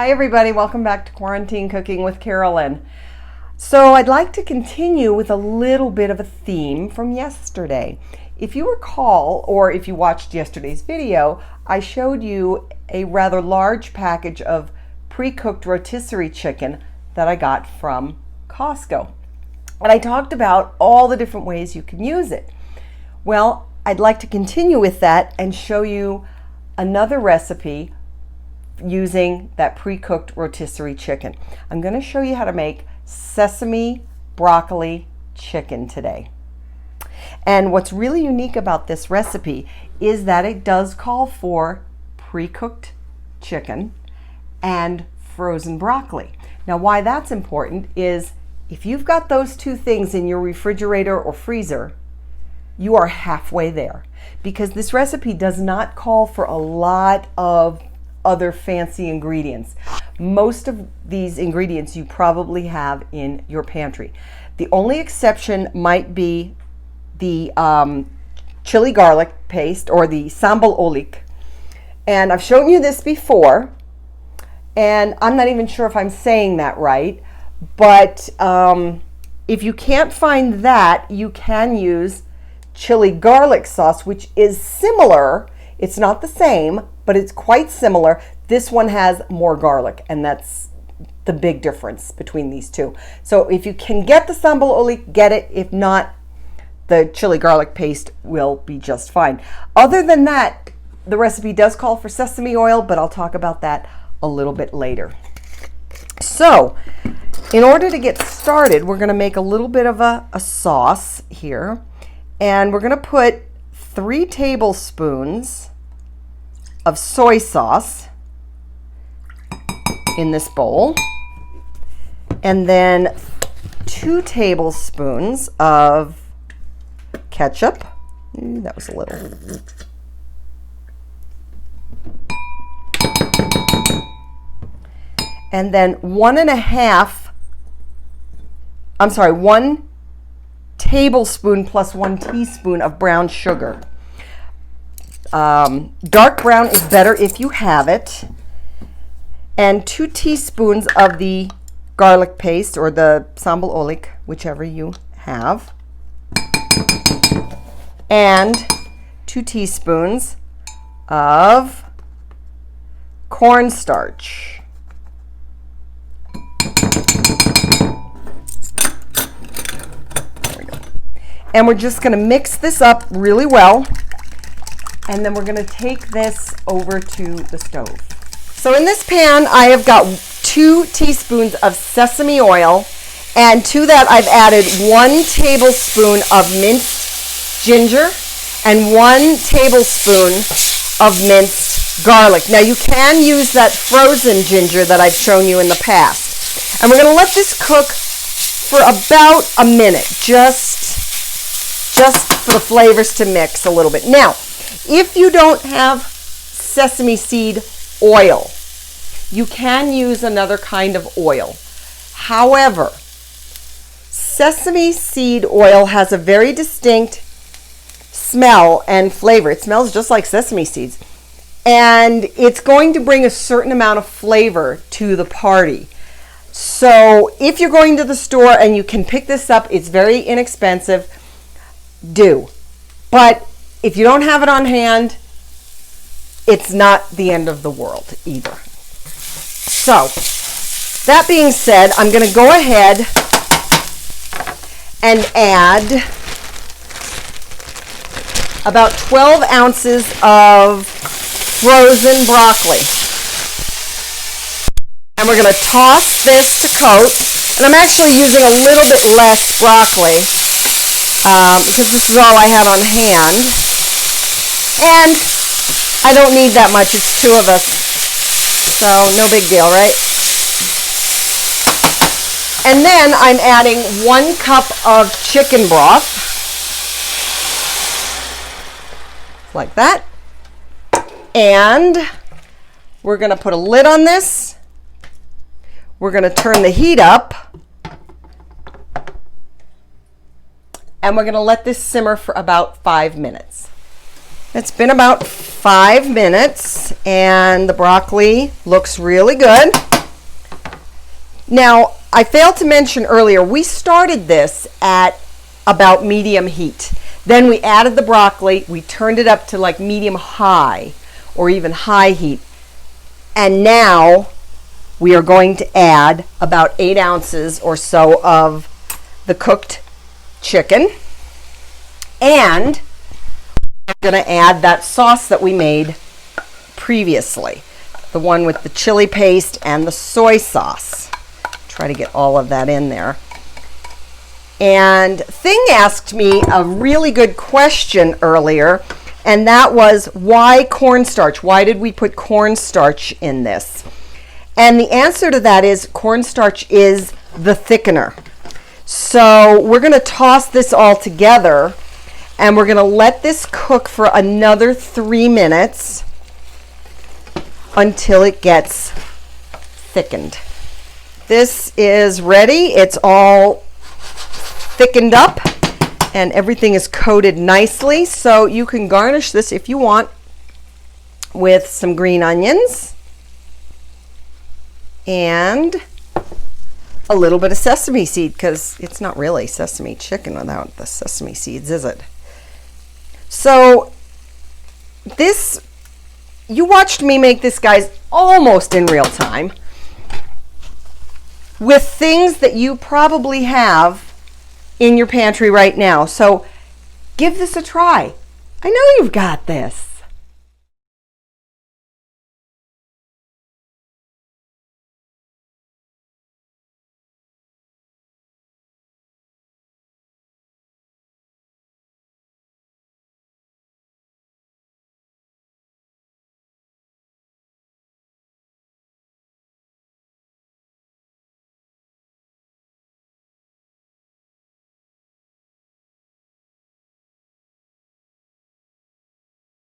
Hi everybody, welcome back to Quarantine Cooking with Carolyn. So I'd like to continue with a little bit of a theme from yesterday. If you recall, or if you watched yesterday's video, I showed you a rather large package of pre-cooked rotisserie chicken that I got from Costco. And I talked about all the different ways you can use it. Well, I'd like to continue with that and show you another recipe using that pre-cooked rotisserie chicken. I'm going to show you how to make sesame broccoli chicken today. And what's really unique about this recipe is that it does call for pre-cooked chicken and frozen broccoli. Now, why that's important is if you've got those two things in your refrigerator or freezer, you are halfway there, because this recipe does not call for a lot of other fancy ingredients. Most of these ingredients you probably have in your pantry. The only exception might be the chili garlic paste, or the sambal oelek. And I've shown you this before, and I'm not even sure if I'm saying that right, but if you can't find that, you can use chili garlic sauce, which is similar. It's not the same, but it's quite similar. This one has more garlic, and that's the big difference between these two. So if you can get the sambal oelek, get it. If not, the chili garlic paste will be just fine. Other than that, the recipe does call for sesame oil, but I'll talk about that a little bit later. So in order to get started, we're going to make a little bit of a sauce here, and we're going to put 3 tablespoons of soy sauce in this bowl, and then 2 tablespoons of ketchup. That was a little. And then 1 tablespoon plus 1 teaspoon of brown sugar. Dark brown is better if you have it. And 2 teaspoons of the garlic paste, or the sambal oelek, whichever you have. And 2 teaspoons of cornstarch. There we go. And we're just going to mix this up really well. And then we're going to take this over to the stove. So in this pan, I have got 2 teaspoons of sesame oil, and to that I've added 1 tablespoon of minced ginger and 1 tablespoon of minced garlic. Now you can use that frozen ginger that I've shown you in the past. And we're going to let this cook for about a minute, just for the flavors to mix a little bit. Now, if you don't have sesame seed oil, you can use another kind of oil. However, sesame seed oil has a very distinct smell and flavor. It smells just like sesame seeds. And it's going to bring a certain amount of flavor to the party. So if you're going to the store and you can pick this up, it's very inexpensive, do. But if you don't have it on hand, it's not the end of the world either. So, that being said, I'm going to go ahead and add about 12 ounces of frozen broccoli. And we're going to toss this to coat. And I'm actually using a little bit less broccoli because this is all I had on hand. And I don't need that much. It's 2 of us. So no big deal, right? And then I'm adding 1 cup of chicken broth. Like that. And we're going to put a lid on this. We're going to turn the heat up. And we're going to let this simmer for about 5 minutes. It's been about 5 minutes and the broccoli looks really good. Now, I failed to mention earlier, we started this at about medium heat. Then we added the broccoli, we turned it up to like medium high or even high heat. And now we are going to add about 8 ounces or so of the cooked chicken. And we're going to add that sauce that we made previously, the one with the chili paste and the soy sauce. Try to get all of that in there. And Thing asked me a really good question earlier, and that was, why cornstarch? Why did we put cornstarch in this? And the answer to that is cornstarch is the thickener. So we're going to toss this all together, and we're going to let this cook for another 3 minutes until it gets thickened. This is ready. It's all thickened up and everything is coated nicely. So you can garnish this if you want with some green onions and a little bit of sesame seed, because it's not really sesame chicken without the sesame seeds, is it? So this, you watched me make this, guys, almost in real time, with things that you probably have in your pantry right now. So give this a try. I know you've got this.